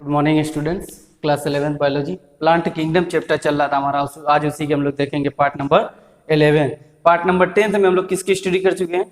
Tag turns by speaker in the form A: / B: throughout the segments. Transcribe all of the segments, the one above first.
A: Morning students, class 11 biology plant kingdom chapter चल रहा था हमारा। आज उसी के हम लोग देखेंगे पार्ट नंबर 11। पार्ट नंबर 10 में हम लोग किसकी स्टडी कर चुके हैं?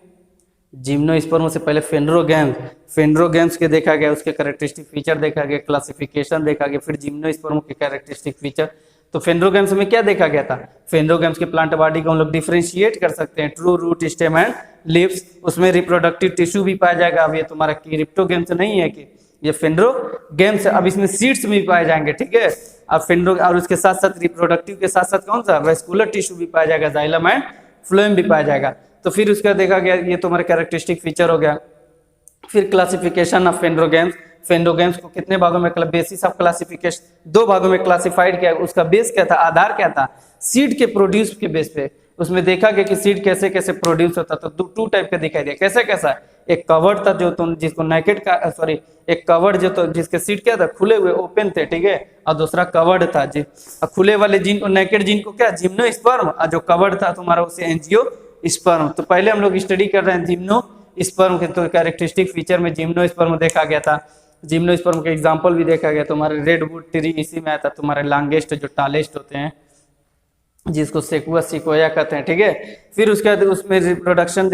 A: जिम्नोस्पर्म से पहले फेंड्रोगैम्स के देखा गया, उसके कैरेक्टरिस्टिक फीचर देखा गया, क्लासिफिकेशन देखा गया, फिर जिम्नोस्पर्म के कैरेक्टरिस्टिक फीचर। तो फेंड्रोगैम्स में क्या देखा गया था? फेंड्रोगैम्स के प्लांट बॉडी को हम लोग डिफरेंशिएट कर सकते हैं, true, root, stem and leaves. उसमें रिप्रोडक्टिव टिश्यू भी पाया जाएगा। अब ये तुम्हारा क्रिप्टोगैम्स नहीं है कि ये फेंड्रोगैम्स है। अब इसमें सीड्स भी पाए जाएंगे, ठीक है। अब फेंड्रो और उसके साथ साथ रिप्रोडक्टिव के साथ साथ कौन सा वेस्कुलर टिश्यू भी पाया जाएगा, जाइलम एंड फ्लोएम भी पाया जाएगा। तो फिर उसका देखा गया, ये तुम्हारा कैरेक्टरिस्टिक फीचर हो गया। फिर क्लासिफिकेशन ऑफ फेंड्रोगैम्स को कितने भागों में, बेसिस ऑफ क्लासिफिकेशन 2 भागों में क्लासिफाइड किया। उसका बेस क्या था, आधार क्या था? सीड के प्रोड्यूस के बेस पे उसमें देखा गया कि सीड कैसे कैसे प्रोड्यूस होता। तो 2 टाइप का दिखाई दिया। कैसा कैसा? एक कवर्ड था जो तुम जिसको नेकेड का एक कवर्ड जो तो जिसके सीड क्या था, खुले हुए ओपन थे, ठीक है। और दूसरा कवर्ड था जी। खुले वाले जीन को, नेकेड जीन को क्या जिम्नोस्पर्म, और जो कवर्ड था तुम्हारा उसे एंजियोस्पर्म। तो पहले हम लोग स्टडी कर रहे हैं जिम्नोस्पर्म के। तो कैरेक्टरिस्टिक फीचर में जिम्नोस्पर्म देखा गया था। जिम्नोस्पर्म के एग्जांपल भी देखा गया। तुम्हारे रेडवुड ट्री इसी में आता, तुम्हारे लॉन्गेस्ट जो टालेस्ट होते हैं जिसको सेक्वा सिकोया कहते हैं, ठीक है। फिर उसके बाद उसमें रिप्रोडक्शन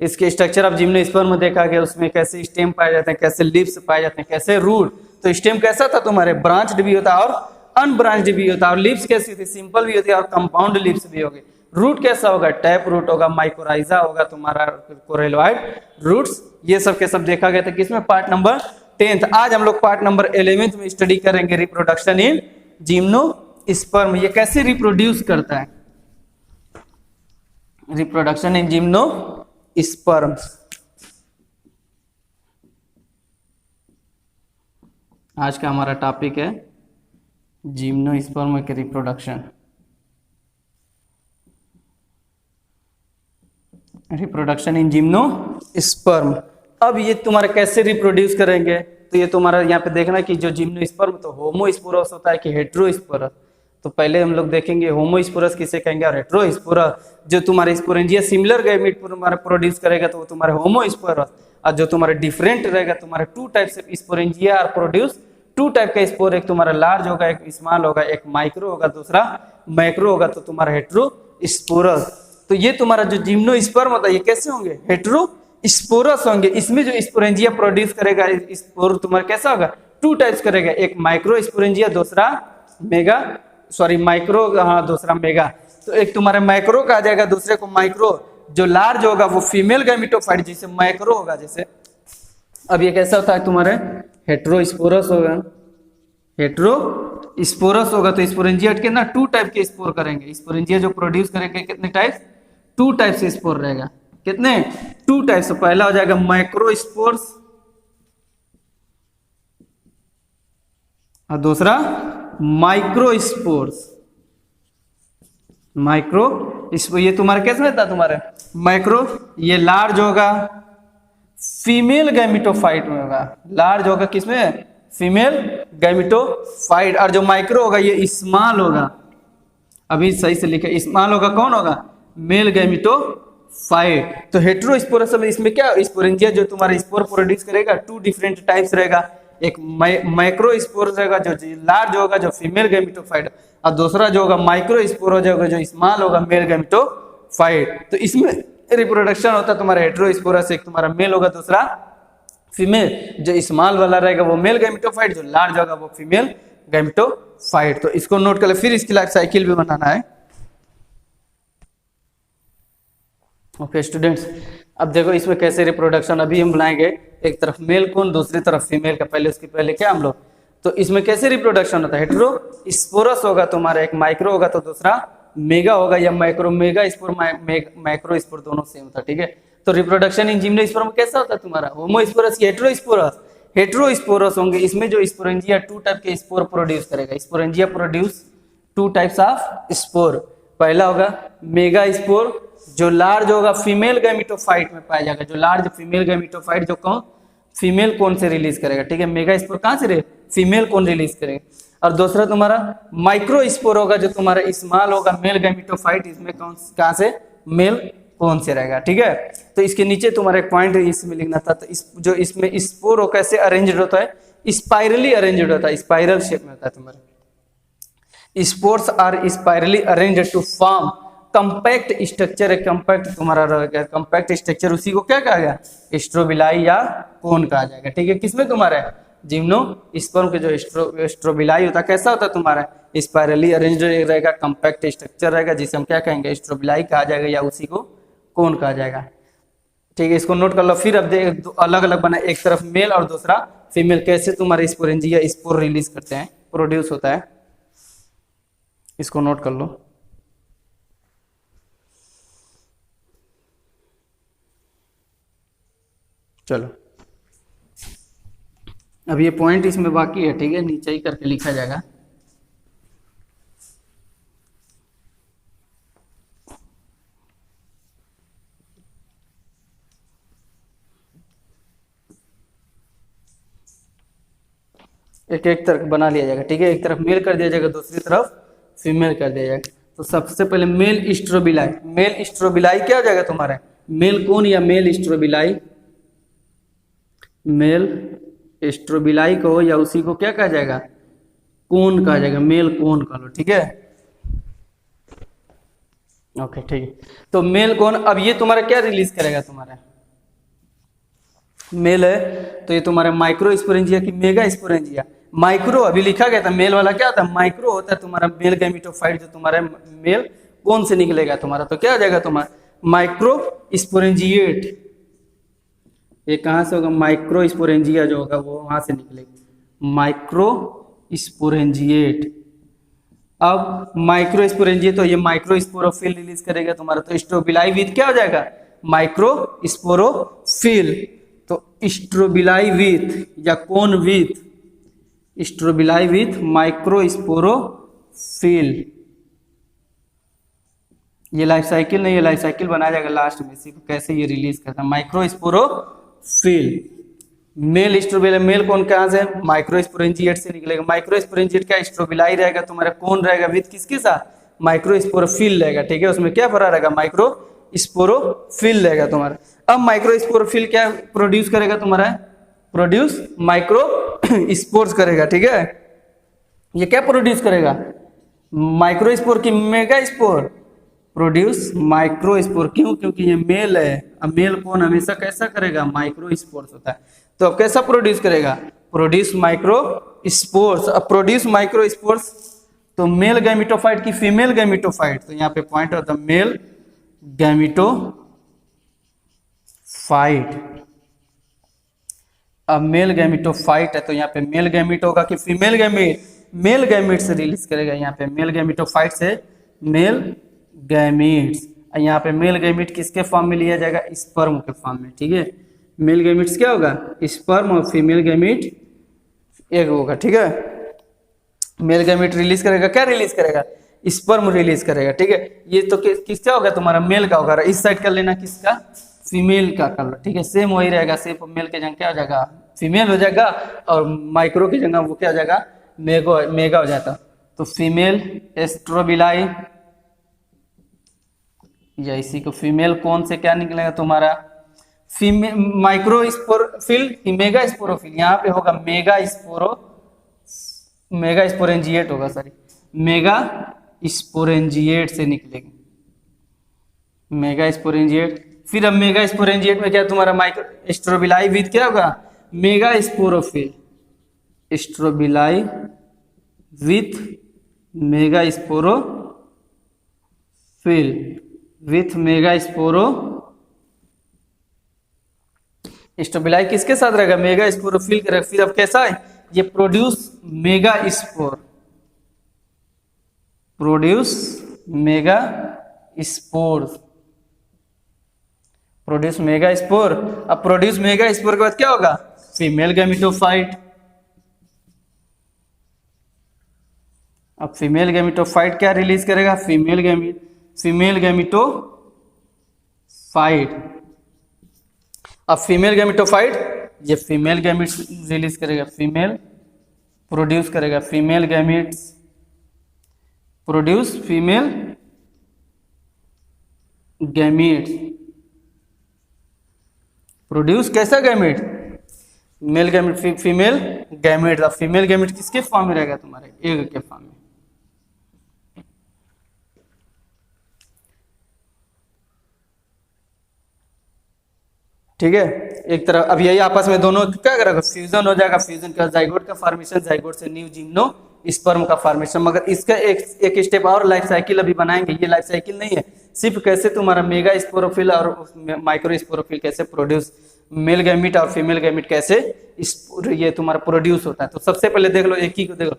A: इसके स्ट्रक्चर ऑफ जिम्नोस्पर्म में देखा गया। उसमें कैसे स्टेम पाए जाते हैं, कैसे लीव्स पाए जाते हैं, कैसे रूट। तो स्टेम कैसा था तुम्हारे, ब्रांच्ड भी होता है और अनब्रांच्ड भी होता है। और लीव्स कैसी होती है, सिंपल भी होती है और कंपाउंड लीव्स भी होगी। रूट कैसा होगा, टैप रूट होगा, माइकोराइजा होगा, तुम्हारा कोरेलॉइड रूट्स। ये सब के सब देखा गया था किसमें, पार्ट नंबर 10। आज हम लोग पार्ट नंबर 11 में स्टडी करेंगे रिप्रोडक्शन इन जिम्नोस्पर्म। ये कैसे रिप्रोड्यूस करता है, रिप्रोडक्शन इन जिम्नोस्पर्म। आज का हमारा टॉपिक है जिम्नोस्पर्म के रिप्रोडक्शन। Reproduction in gymnosperm. अब ये तुम्हारा कैसे रिप्रोड्यूस करेंगे? तो ये तुम्हारा यहाँ पे देखना कि जो जिम्नोस्पर्म तो होमोस्पोरस होता है कि हेटेरोस्पोरस। तो पहले हम लोग देखेंगे होमोस्पोरस किसे कहेंगे और हेटेरोस्पोरस। जो तुम्हारे स्पोरेंजिया सिमिलर गैमेट तुम्हारा प्रोड्यूस करेगा तो वो तुम्हारे होमोस्पोरस। और जो तुम्हारे डिफरेंट रहेगा, तुम्हारे 2 टाइप से स्पोरेंजिया और प्रोड्यूस 2 टाइप का स्पोर। एक तुम्हारा लार्ज होगा, एक स्मॉल होगा, एक माइक्रो होगा, दूसरा मैक्रो होगा। तो तुम्हारा हेटेरोस्पोरस। तो ये तुम्हारा जो जिम्नोस्पर्म होता है ये कैसे होंगे, हेटेरोस्पोरस होंगे। इसमें जो स्पोरेंजिया प्रोड्यूस करेगा स्पोर तुम्हारा कैसा होगा, 2 टाइप्स करेगा, एक माइक्रो स्पोरेंजिया, दूसरा माइक्रो, हाँ दूसरा मेगा। तो एक तुम्हारे माइक्रो का आ जाएगा, दूसरे को माइक्रो। जो लार्ज होगा वो फीमेल गैमेटोफाइट जिसे माइक्रो होगा। जैसे अब ये कैसा होता है तुम्हारे हेटेरोस्पोरस होगा, हेटेरोस्पोरस होगा। तो स्पोरेंजिया के ना 2 टाइप के स्पोर करेंगे। स्पोरेंजिया जो प्रोड्यूस करेंगे कितने टाइप, 2 टाइप से स्पोर रहेगा। कितने, 2 टाइप से। पहला हो जाएगा माइक्रोस्पोर्स और दूसरा माइक्रोस्पोर्स। ये तुम्हारा कैसे रहता है, तुम्हारे माइक्रो। ये लार्ज होगा, फीमेल गैमेटोफाइट में होगा। लार्ज होगा किसमें, फीमेल गैमेटोफाइट। और जो माइक्रो होगा ये स्मॉल होगा। अभी सही से लिखे, स्मॉल होगा, कौन होगा, मेल गैमेटोफाइट। तो हेटेरोस्पोरस में इसमें क्या, स्पोरेंजिया जो तुम्हारा स्पोर प्रोड्यूस करेगा 2 डिफरेंट टाइप्स रहेगा। एक माइक्रो स्पोर रहेगा जो लार्ज होगा, जो फीमेल गैमेटोफाइट, और दूसरा जो होगा माइक्रो स्पोर हो जाएगा जो स्मॉल होगा, मेल गैमेटोफाइट। तो इसमें रिप्रोडक्शन होता है तुम्हारा हेटेरोस्पोरस। एक तुम्हारा मेल होगा, दूसरा फीमेल। जो स्मॉल वाला रहेगा वो मेल गैमेटोफाइट, जो लार्ज होगा वो फीमेल गैमेटोफाइट। तो इसको नोट कर ले। फिर इसकी लाइफ साइकिल भी बनाना है। ओके स्टूडेंट्स, अब देखो इसमें कैसे रिप्रोडक्शन अभी हम बनाएंगे। एक तरफ मेल कौन, दूसरी तरफ फीमेल का। उसके पहले क्या हम लोग, तो इसमें कैसे रिप्रोडक्शन होता है, हेटेरोस्पोरस होगा तुम्हारा, एक माइक्रो होगा तो दूसरा मेगा होगा, या micro mega spore, micro spore दोनों सेम होता है, ठीक है। तो रिप्रोडक्शन इन जिम्नोस्पर्म कैसा होता है तुम्हारा, होमोस्पोरस या हेटेरोस्पोरस। हेटेरोस्पोरस होंगे। इसमें जो स्पोरेंजिया 2 टाइप के स्पोर प्रोड्यूस करेगा। Sporangia produce 2 types of spore. पहला होगा मेगा स्पोर, जो लार्ज होगा फीमेल गैमेटोफाइट में पाया जाएगा। जो लार्ज फीमेल गैमेटोफाइट जो कौन, फीमेल कौन से रिलीज करेगा, ठीक है। मेगा स्पोर कहां से फीमेल कौन रिलीज करेगा। और दूसरा तुम्हारा माइक्रो स्पोर होगा, जो तुम्हारा स्मॉल होगा, मेल गैमेटोफाइट। इसमें कहां से, मेल कौन से रहेगा, ठीक है। तो इसके नीचे तुम्हारा एक पॉइंट इसमें लिखना था। तो जो इसमें स्पोर कैसे अरेंज होता है, स्पाइरली अरेंज्ड होता है, स्पाइरल शेप में होता है तुम्हारे। Spores are spirally arranged to form compact structure है, कंपैक्ट तुम्हारा रहेगा, कंपैक्ट स्ट्रक्चर उसी को क्या कहा गया, स्ट्रोबिलाई या कोन कहा जाएगा। ठीक है, किसमें तुम्हारा है, जिम्नोस्पर्म के जो स्ट्रोबिलाई होता है कैसा होता है तुम्हारा, स्पाइरली अरेंज्ड रहेगा, कंपैक्ट स्ट्रक्चर रहेगा, जिसे हम क्या कहेंगे, स्ट्रोबिलाई कहा जाएगा या उसी को कोन कहा जाएगा। ठीक है, इसको नोट कर लो। फिर अब देख अलग अलग बना, एक तरफ मेल और दूसरा फीमेल, कैसे तुम्हारे स्पोरेंजिया स्पोर रिलीज करते हैं, प्रोड्यूस होता है, इसको नोट कर लो। चलो अब ये पॉइंट इसमें बाकी है, ठीक है, नीचे ही करके लिखा जाएगा। एक एक तरफ बना लिया जाएगा। ठीक है, एक तरफ मेल कर दिया जाएगा, दूसरी तरफ फीमेल कर दिया जाएगा। तो सबसे पहले मेल स्ट्रोबिलाई, मेल स्ट्रोबिलाई क्या हो जाएगा तुम्हारा, मेल कोन या मेल स्ट्रोबिलाई, मेल स्ट्रोबिलाई को या उसी को क्या कहा जाएगा, कोन कहा जाएगा, मेल कोन कह लो। ठीक है, ओके ठीक है। तो मेल कोन, अब ये तुम्हारा क्या रिलीज करेगा, तुम्हारा मेल है तो ये तुम्हारा माइक्रो स्पोरेंजिया की मेगा स्पोरेंजिया। माइक्रो अभी लिखा गया था, मेल वाला क्या होता है, माइक्रो होता है तुम्हारा मेल गैमेटोफाइट, जो तुम्हारा मेल कौन से निकलेगा तुम्हारा, तो क्या आ जाएगा तुम्हारा माइक्रो स्पोरेंजिएट। ये कहाँ से होगा, माइक्रो स्पोरेंजिया जो होगा वो वहां से निकलेगा, माइक्रो स्पोरेंजिएट। अब माइक्रो स्पोरेंजिएट तो ये माइक्रो स्पोरोफिल रिलीज करेगा तुम्हारा, तो स्ट्रोबिलाई विथ क्या हो जाएगा, माइक्रो स्पोरोफिल। तो स्ट्रोबिलाई विथ या cone with, strobili with micro sporophyll. ये लाइफ साइकिल नहीं, ये लाइफ साइकिल बनाया जाएगा लास्ट में, सिर्फ कैसे ये रिलीज करता है, micro sporophyll. Male strobili, male कौन कहाँ से, माइक्रो स्पोरेंजिएट से निकलेगा। माइक्रो स्पोरेंजिएट का स्ट्रोबिलाई रहेगा तुम्हारा, कौन रहेगा विथ किसके साथ, माइक्रो स्पोरोफिल रहेगा। ठीक है, उसमें क्या भरा रहेगा, माइक्रो स्पोरोफिल रहेगा तुम्हारा। अब माइक्रो स्पोरोफिल क्या प्रोड्यूस करेगा तुम्हारा, प्रोड्यूस माइक्रो स्पोर्स करेगा। ठीक है, ये क्या प्रोड्यूस करेगा, माइक्रो स्पोर की mega spore, produce micro spore. क्यों, क्योंकि ये मेल है, अब मेल कौन हमेशा कैसा करेगा, माइक्रो स्पोर्स होता है, तो अब कैसा प्रोड्यूस करेगा, प्रोड्यूस माइक्रो स्पोर्स। अब प्रोड्यूस माइक्रो स्पोर्स तो मेल गैमेटोफाइट की फीमेल गैमेटोफाइट, तो यहाँ पे पॉइंट होता है मेल गैमेटोफाइट। अब मेल गैमेटोफाइट है तो यहाँ पे मेल गैमेट होगा कि फीमेल गैमेट, मेल गैमेट से रिलीज करेगा, यहाँ पे मेल गैमेटोफाइट से मेल गैमेट्स। यहाँ पे मेल गैमेट किसके फॉर्म में लिया जाएगा, स्पर्म के फॉर्म में। ठीक है, मेल गैमेट्स क्या होगा, स्पर्म, और फीमेल गैमेट एक होगा। ठीक है, मेल गैमेट रिलीज करेगा, क्या रिलीज करेगा, स्पर्म रिलीज करेगा। ठीक है, ये तो किसका होगा तुम्हारा, मेल का होगा। इस साइड कर लेना किसका, फीमेल का कर लो। ठीक है, सेम वही रहेगा, सिर्फ मेल के जगह क्या हो जाएगा, फीमेल हो जाएगा, और माइक्रो की जगह वो क्या हो जाएगा, मेगा हो जाता। तो फीमेल एस्ट्रोबिलाई या इसी को फीमेल कौन से क्या निकलेगा तुम्हारा, female micro sporophyll, mega sporophyll. यहाँ पे होगा मेगा स्पोरेंजिएट होगा, सॉरी मेगा स्पोरेंजिएट से निकलेगी, मेगा स्पोरेंजिएट। फिर अब मेगा स्पोरेंजिएट में क्या तुम्हारा माइक्रो स्ट्रोबिलाई विथ क्या होगा, mega sporophyll, strobili with mega sporophyll, with mega स्पोरो। Strobili किसके साथ रहेगा, मेगा स्पोरोफिल का। फिर अब कैसा है, ये produce mega spore, produce mega spore, produce mega spore. अब प्रोड्यूस मेगा स्पोर के बाद क्या होगा, फीमेल गैमेटोफाइट। अब फीमेल गैमेटोफाइट क्या रिलीज करेगा, फीमेल गैमेटोफाइट। अब फीमेल गैमेटोफाइट ये फीमेल गैमेट्स रिलीज करेगा, फीमेल प्रोड्यूस करेगा, female gametes produce female gametes, produce कैसा gamete, male gamete, female gamete. अब फीमेल गैमेट किसके फॉर्म में रहेगा? तुम्हारे एग के फॉर्म में। ठीक है, एक तरफ अब यही आपस में दोनों क्या करेगा? फ्यूजन हो जाएगा। फ्यूजन का जाइगोट का फॉर्मेशन, जाइगोट से न्यू जिम्नो स्पर्म का फॉर्मेशन। मगर इसका एक स्टेप और लाइफ साइकिल अभी बनाएंगे। ये लाइफ साइकिल नहीं है, सिर्फ कैसे तुम्हारा मेगा स्पोरोफिल और माइक्रो स्पोरोफिल कैसे प्रोड्यूस, मेल गैमिट और फीमेल गैमिट कैसे ये तुम्हारा प्रोड्यूस होता है। तो सबसे पहले देख लो, एक ही को देख लो,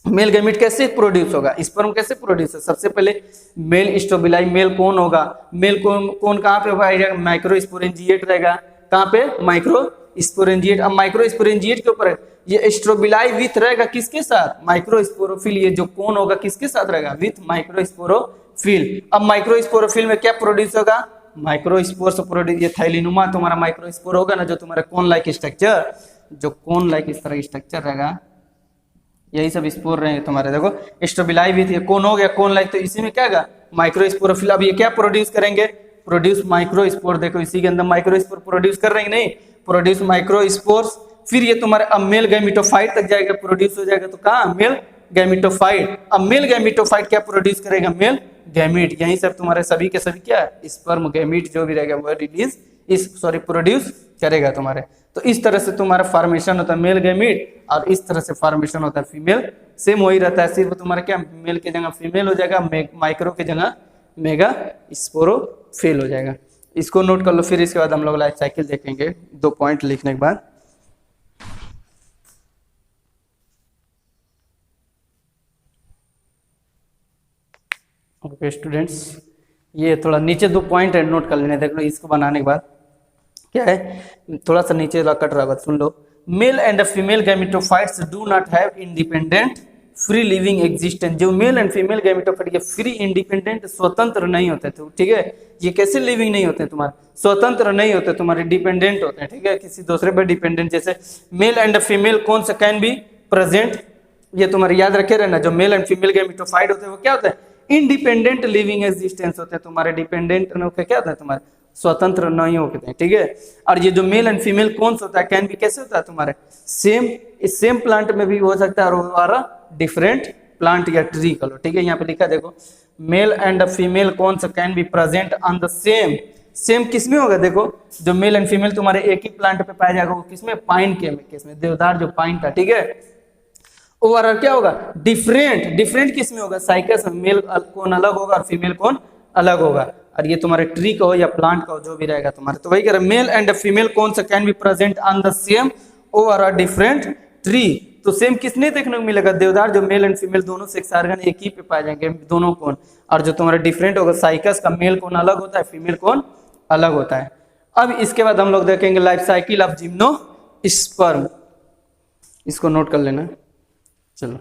A: मेल गैमिट कैसे प्रोड्यूस होगा, स्पर्म कैसे प्रोड्यूस है। सबसे पहले मेल स्टोबिलाई, मेल कौन होगा? मेल कौन कहाँ पे होगा? माइक्रो स्पोरेंजिएट रहेगा। कहाँ पे? Micro sporangiate. अब माइक्रो स्पोरेंजिएट के ऊपर ये स्ट्रोबिलाई विथ रहेगा किसके साथ? Micro sporophyll. ये जो कौन होगा किसके साथ रहेगा? With micro sporophyll. अब माइक्रो स्पोरोफिल में क्या प्रोड्यूस होगा? Micro spores produce. ये थैलीनुमा तुम्हारा माइक्रो स्पोर होगा ना, जो तुम्हारा कोन लाइक स्ट्रक्चर, जो कोन लाइक इस तरह स्ट्रक्चर रहेगा, यही सब स्पोर रहे हैं तुम्हारे। देखो स्टोबिलाई भी थी, कौन हो गया कौन लाइक, तो इसी में क्या होगा? Micro sporophyll. अब ये क्या प्रोड्यूस करेंगे? Produce micro spore. देखो इसी के अंदर माइक्रो स्पोर प्रोड्यूस कर रहे हैं, नहीं प्रोड्यूस माइक्रो स्पोर्स। फिर ये तुम्हारे अब मेल गैमिटोफाइट तक जाएगा, प्रोड्यूस हो जाएगा। तो कहाँ? Male gametophyte. अब मेल गैमिटोफाइट क्या प्रोड्यूस करेगा? Male gamete. यही सब तुम्हारे सभी के सभी क्या? स्पर्म गैमिट जो भी रहेगा वो रिलीज प्रोड्यूस करेगा तुम्हारे। तो इस तरह से तुम्हारा फॉर्मेशन होता है मेल गैमिट, और इस तरह से फॉर्मेशन होता है फीमेल। सेम वही रहता है, सिर्फ तुम्हारा क्या मेल की जगह फीमेल हो जाएगा, माइक्रो की जगह मेगा स्पोरोफिल हो जाएगा। इसको नोट कर लो। फिर इसके बाद हम लोग लाइफ साइकिल देखेंगे 2 पॉइंट लिखने के बाद। ओके स्टूडेंट्स, ये थोड़ा नीचे 2 पॉइंट है, नोट कर लेने। देख लो इसको बनाने के बाद क्या है, थोड़ा सा नीचे कट रहा है, सुन लो। Male and female gametophytes do not have independent free living existence. जो मेल एंड फीमेल गैमिटोफाइट ये फ्री इंडिपेंडेंट स्वतंत्र नहीं होते, तो ठीक है, ये कैसे लिविंग नहीं होते? तुम्हारे स्वतंत्र नहीं होते, तुम्हारे डिपेंडेंट होते हैं। ठीक है, किसी दूसरे पर डिपेंडेंट। जैसे मेल एंड फीमेल कौन सा कैन बी प्रेजेंट, ये तुम्हारे याद रखे रहना। जो मेल एंड फीमेल गैमिटोफाइट होते हैं वो क्या होता है? इंडिपेंडेंट लिविंग एग्जिस्टेंस होते हैं तुम्हारे। डिपेंडेंट क्या होता है? तुम्हारे स्वतंत्र नहीं होते हैं। ठीक है, और ये जो मेल एंड फीमेल कौन सा होता है? कैन भी कैसे होता है तुम्हारे? सेम प्लांट में भी हो सकता है, और हमारा डिफरेंट प्लांट या ट्री करो। ठीक है, यहाँ पे लिखा देखो, मेल एंड फीमेल कौन सा can be present on the same किस में होगा? देखो जो मेल एंड फीमेल तुम्हारे एक ही प्लांट पे पाया जाएगा वो किसमें? पाइन के में, किसमें? देवदार जो पाइन था। ठीक है, ओवरऑल क्या होगा? डिफरेंट किस में होगा? साइकस में। मेल कौन अलग होगा और फीमेल कौन अलग होगा। और ये तुम्हारे ट्री का हो या प्लांट का हो, जो भी रहेगा तुम्हारे। तो वही कह रहे मेल एंड फीमेल कौन सा can be present on the same over a different tree. तो सेम किसने देखने को मिलेगा? देवदार। जो मेल एंड फीमेल दोनों सेक्स ऑर्गन एक ही पे पाए जाएंगे, दोनों कौन। और जो तुम्हारा डिफरेंट होगा साइकस का, मेल कौन अलग होता है, फीमेल कौन अलग होता है। अब इसके बाद हम लोग देखेंगे लाइफ साइकिल ऑफ जिम्नोस्पर्म। इसको नोट कर लेना। चलो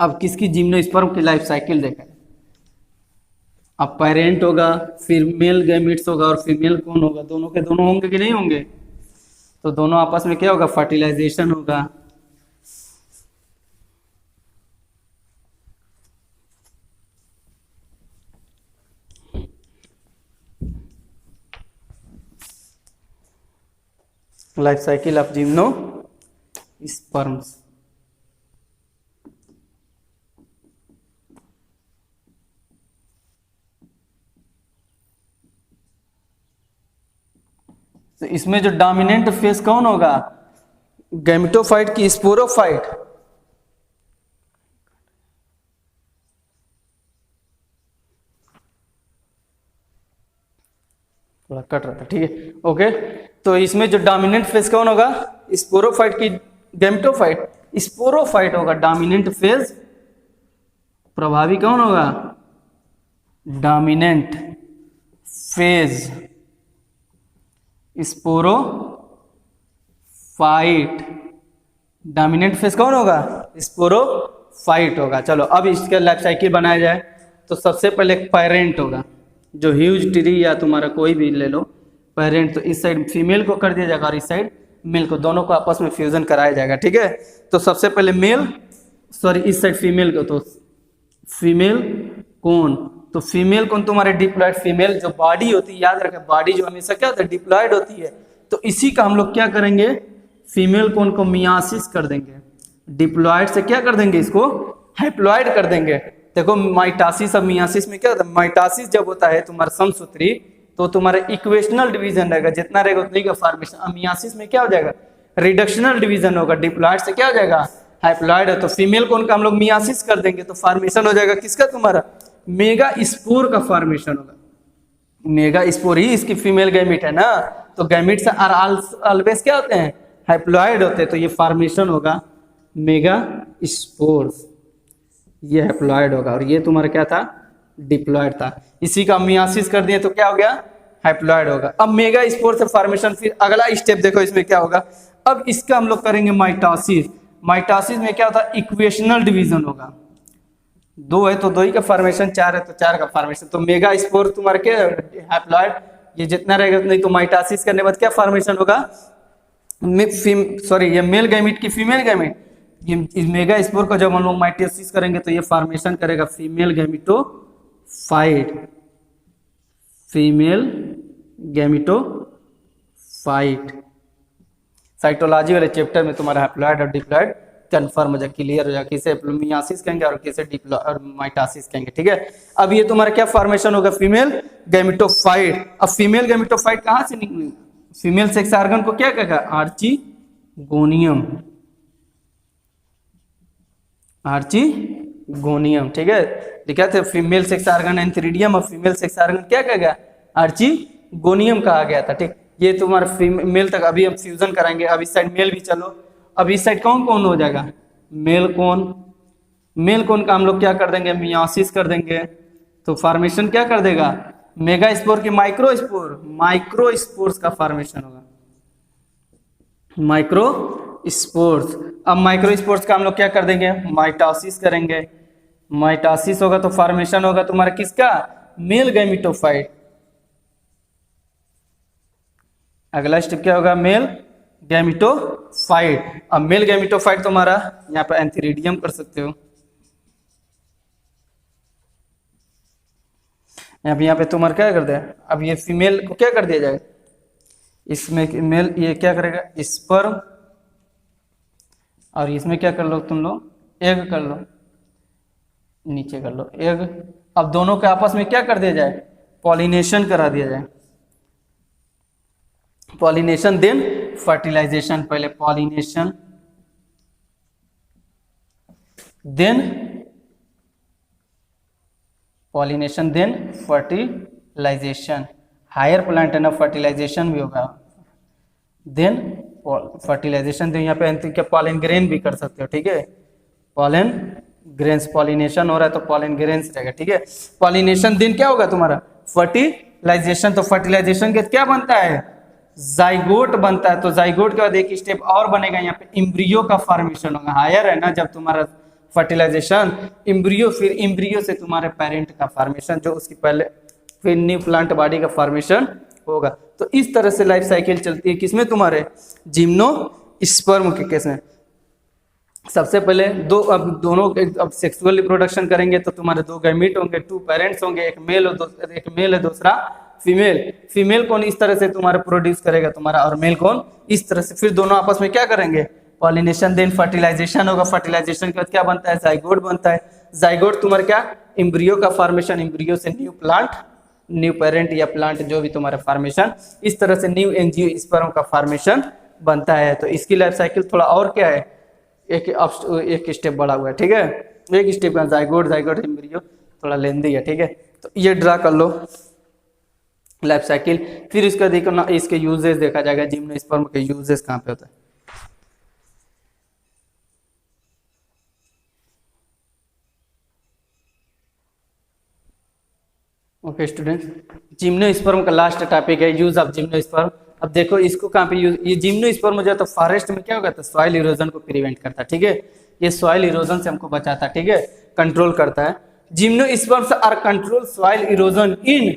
A: अब किसकी जिम्नोस्पर्म की लाइफ साइकिल देखें। अब पेरेंट होगा, फिर मेल गैमिट्स होगा, और फीमेल कौन होगा? दोनों के दोनों होंगे कि नहीं होंगे? तो दोनों आपस में क्या होगा? फर्टिलाइजेशन होगा। Life cycle of gymnosperms. तो इसमें जो डोमिनेंट फेस कौन होगा? गैमेटोफाइट की स्पोरोफाइट। थोड़ा कट रहा था, ठीक है, ओके। तो इसमें जो डोमिनेंट फेस कौन होगा? स्पोरोफाइट की गैमेटोफाइट। स्पोरोफाइट होगा डोमिनेंट फेज। प्रभावी कौन होगा? Dominant phase sporophyte. Dominant face कौन होगा? स्पोरोफाइट होगा। चलो अब इसका लाइफ साइकिल बनाया जाए तो सबसे पहले पेरेंट होगा, जो ह्यूज ट्री या तुम्हारा कोई भी ले लो पेरेंट। तो इस साइड फीमेल को कर दिया जाएगा और इस साइड मेल को, दोनों को आपस में फ्यूजन कराया जाएगा। ठीक है, तो सबसे पहले इस साइड फीमेल को, तो फीमेल कौन? तो फीमेल कौन तुम्हारे डिप्लॉयड फीमेल। जो बॉडी होती है, याद रखें बॉडी जो हमेशा क्या होता है? डिप्लॉयड होती है। तो इसी का हम लोग क्या करेंगे, फीमेल कोन को मियासिस कर देंगे, डिप्लॉयड से क्या कर देंगे, इसको हैप्लॉयड कर देंगे। देखो माइटासिस और मियासिस में क्या होता है, माइटासिस जब होता है तुम्हारा समसूत्री तो तुम्हारा इक्वेशनल डिवीजन रहेगा, जितना रहेगा उतनी का फॉर्मेशन। मियासिस में क्या हो जाएगा, रिडक्शनल डिवीजन होगा, डिप्लॉयड से क्या हो जाएगा, हैप्लॉयड है। तो फीमेल कोन का हम लोग मियासिस कर देंगे तो फॉर्मेशन हो जाएगा किसका, तुम्हारा मेगा स्पोर का फॉर्मेशन होगा। मेगा स्पोर ही इसकी फीमेल गैमिट है ना, तो गैमिट्स आर ऑलवेज क्या होते हैं, हैप्लॉयड होते हैं। तो ये फॉर्मेशन होगा मेगा स्पोर्स, ये हैप्लॉयड होगा, और ये तुम्हारा क्या था, डिप्लॉयड था। इसी का मियासिस कर दिए तो क्या हो गया, हैप्लॉयड होगा। अब मेगा स्पोर से फॉर्मेशन, फिर अगला स्टेप देखो इसमें क्या होगा। अब इसका हम लोग करेंगे माइटोसिस। माइटोसिस में क्या होता है, इक्वेशनल डिवीजन होगा, 2 है तो 2 ही का फॉर्मेशन, 4 है तो 4 का फॉर्मेशन। तो मेगा स्पोर तुम्हारे क्या, हैप्लॉयड, ये जितना रहेगा नहीं। तो माइटोसिस करने के बाद क्या फॉर्मेशन होगा, सॉरी ये मेल गैमिट की फीमेल गैमिट, ये मेगा स्पोर को जब हम लोग माइटोसिस करेंगे तो ये फॉर्मेशन करेगा female gametophyte, female gametophyte. Cytology वाले चैप्टर में तुम्हारा हैप्लॉयड और डिप्लॉयड कंफर्म हो जाए, क्लियर हो जाए, किसे मियासिस कहेंगे और किसे डिप्लॉयड और माइटोसिस कहेंगे, ठीक है। अब ये तुम्हारा क्या फॉर्मेशन होगा, फीमेल गैमिटोफाइट। अब फीमेल गैमिटोफाइट कहां से निकली, फीमेल सेक्स ऑर्गन को क्या कहेगा, आर्चिगोनियम, आर्चिगोनियम, ठीक है। लिखा था फीमेल सेक्स ऑर्गन एंथ्रीडियम, और फीमेल सेक्स ऑर्गन क्या कहा गया, आर्चिगोनियम कहा गया था, ठीक। ये तुम्हारा फीमेल तक अभी हम फ्यूजन कराएंगे। अब इस साइड मेल भी चलो, अब इस साइड कौन कौन हो जाएगा, मेल कौन, मेल कौन का हम लोग क्या कर देंगे, मियासिस कर देंगे, तो फॉर्मेशन क्या कर देगा, मेगा स्पोर की माइक्रोस्पोर, माइक्रोस्पोर्स का फॉर्मेशन होगा, माइक्रोस्पोर्स। अब माइक्रोस्पोर्स का हम लोग क्या कर देंगे, माइटोसिस करेंगे। माइटोसिस होगा तो फॉर्मेशन होगा तुम्हारा किसका, मेल गैमिटोफाइट। अगला स्टेप क्या होगा, मेल गैमिटोफाइट। अब मेल गैमिटोफाइट तुम्हारा यहाँ पे एंथीरिडियम कर सकते हो, यहाँ पे तुम्हारा क्या कर दिया। अब ये फीमेल को क्या कर दिया जाएगा, इसमें मेल ये क्या करेगा, स्पर्म, और इसमें क्या कर लो तुम लोग, एग कर लो, नीचे कर लो एग। अब दोनों के आपस में क्या कर दिया जाए, पॉलिनेशन करा दिया जाए, पॉलिनेशन देन फर्टिलाइजेशन, पहले pollination then pollination then fertilisation. Higher plant है ना, फर्टिलाइजेशन भी होगा, देन फर्टिलाइजेशन। तो यहाँ पे क्या पॉलन ग्रेन भी कर सकते हो, ठीक है, पॉलन ग्रेन्स, पॉलिनेशन हो रहा है तो पॉलन ग्रेन्स रहेगा, ठीक है। पॉलिनेशन देन क्या होगा तुम्हारा, फर्टिलाइजेशन। तो फर्टिलाइजेशन के क्या बनता है, जाइगोट बनता है। तो जाइगोट के बाद एक स्टेप और बनेगा, यहाँ पे इम्ब्रियो का फॉर्मेशन होगा। हायर है ना, जब तुम्हारा फर्टिलाइजेशन, इम्ब्रियो, फिर इम्ब्रियो से तुम्हारे पेरेंट का फॉर्मेशन, जो उसकी पहले फिर न्यू प्लांट बॉडी का फॉर्मेशन होगा। तो इस तरह से लाइफ साइकिल चलती है किसमें, तुम्हारे जिम्नोस्पर्म के केस में। सबसे पहले अब दोनों अब सेक्सुअल रिप्रोडक्शन करेंगे तो तुम्हारे 2 गैमीट होंगे, 2 पेरेंट्स होंगे, एक मेल है दूसरा फीमेल। फीमेल कौन इस तरह से तुम्हारा प्रोड्यूस करेगा तुम्हारा, और मेल कौन इस तरह से। फिर दोनों आपस में क्या करेंगे, पॉलिनेशन देन फर्टिलाइजेशन होगा। फर्टिलाइजेशन के बाद क्या बनता है, जाइगोट बनता है। जाइगोट तुम्हारा क्या, इम्ब्रियो का फॉर्मेशन, इम्ब्रियो से न्यू प्लांट, न्यू पेरेंट या प्लांट जो भी तुम्हारा फॉर्मेशन, इस तरह से न्यू एंजियोस्पर्म का फॉर्मेशन बनता है। तो इसकी लाइफ साइकिल थोड़ा और क्या है, एक स्टेप बढ़ा हुआ है, ठीक है। एक स्टेप का जाइगोट, जाइगोट एम्ब्रियो थोड़ा लेंदी है, ठीक है। तो ये ड्रा कर लो लाइफ साइकिल। फिर इसका देखो ना, इसके यूजेस देखा जाएगा, जिम्नोस्पर्म के यूजेस कहाँ पे होता है। ओके स्टूडेंट्स, जिम्नोस्पर्म का लास्ट टॉपिक है यूज ऑफ जिम्नोस्पर्म। अब देखो इसको कहाँ पे यूज, ये जिम्नोस्पर्म जो है तो फॉरेस्ट में क्या होगा, तो सॉइल इरोजन को प्रिवेंट करता है, ठीक है। ये सॉइल इरोजन से हमको बचाता है, ठीक है, कंट्रोल करता है। Gymnosperms are control soil erosion in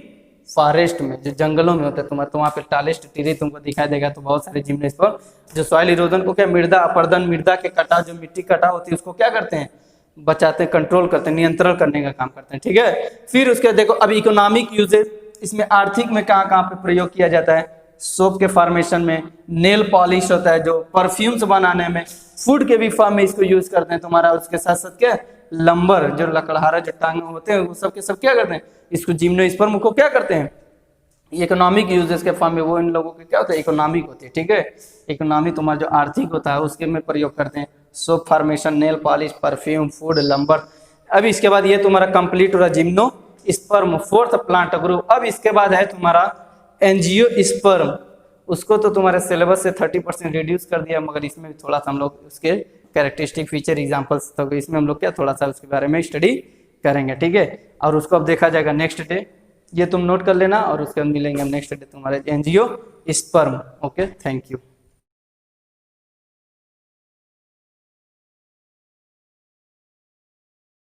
A: forest में, जो जंगलों में होता है तुम्हारा, तो वहाँ पे टालेस्ट टीरी तुमको दिखाई देगा। तो बहुत सारे जिम्नोस्पर्म जो सॉइल इरोजन को क्या, मृदा अपर्दन, मृदा के कटाव, जो मिट्टी कटाव होती है उसको क्या करते हैं, बचाते हैं, कंट्रोल करते हैं, नियंत्रण करने का काम करते हैं, ठीक है। फिर उसके देखो अब इकोनॉमिक यूजेज, इसमें आर्थिक में कहाँ कहाँ पे प्रयोग किया जाता है, सोप के फॉर्मेशन में, नेल पॉलिश होता है जो परफ्यूम्स बनाने में, फूड के भी फॉर्म में इसको यूज करते हैं तुम्हारा। उसके साथ साथ क्या, लंबर जो लकड़हारा जो टांगे होते हैं वो सब के सब क्या करते हैं, इसको जिम्नोस्पर्म को क्या करते हैं, इकोनॉमिक यूजेस के फॉर्म में वो इन लोगों के क्या होता है, इकोनॉमिक होते हैं। ठीक है, इकोनॉमी तुम्हारा जो आर्थिक होता है उसके में प्रयोग करते हैं। Soap formation, nail polish, perfume, food, lumbar. अब इसके बाद ये तुम्हारा कंप्लीट हो रहा जिम्नोस्पर्म, फोर्थ प्लांट ग्रुप। अब इसके बाद है तुम्हारा एंजियोस्पर्म। उसको तो तुम्हारे सिलेबस से 30% रिड्यूस कर दिया, मगर इसमें भी थोड़ा सा हम लोग उसके कैरेक्टरिस्टिक फीचर एग्जांपल्स, तो इसमें हम लोग क्या थोड़ा सा उसके बारे में स्टडी करेंगे। ठीक है, और उसको अब देखा जाएगा नेक्स्ट डे, ये तुम नोट कर लेना, और उसके बाद मिलेंगे हम नेक्स्ट डे तुम्हारे एंजियोस्पर्म। Okay, thank you.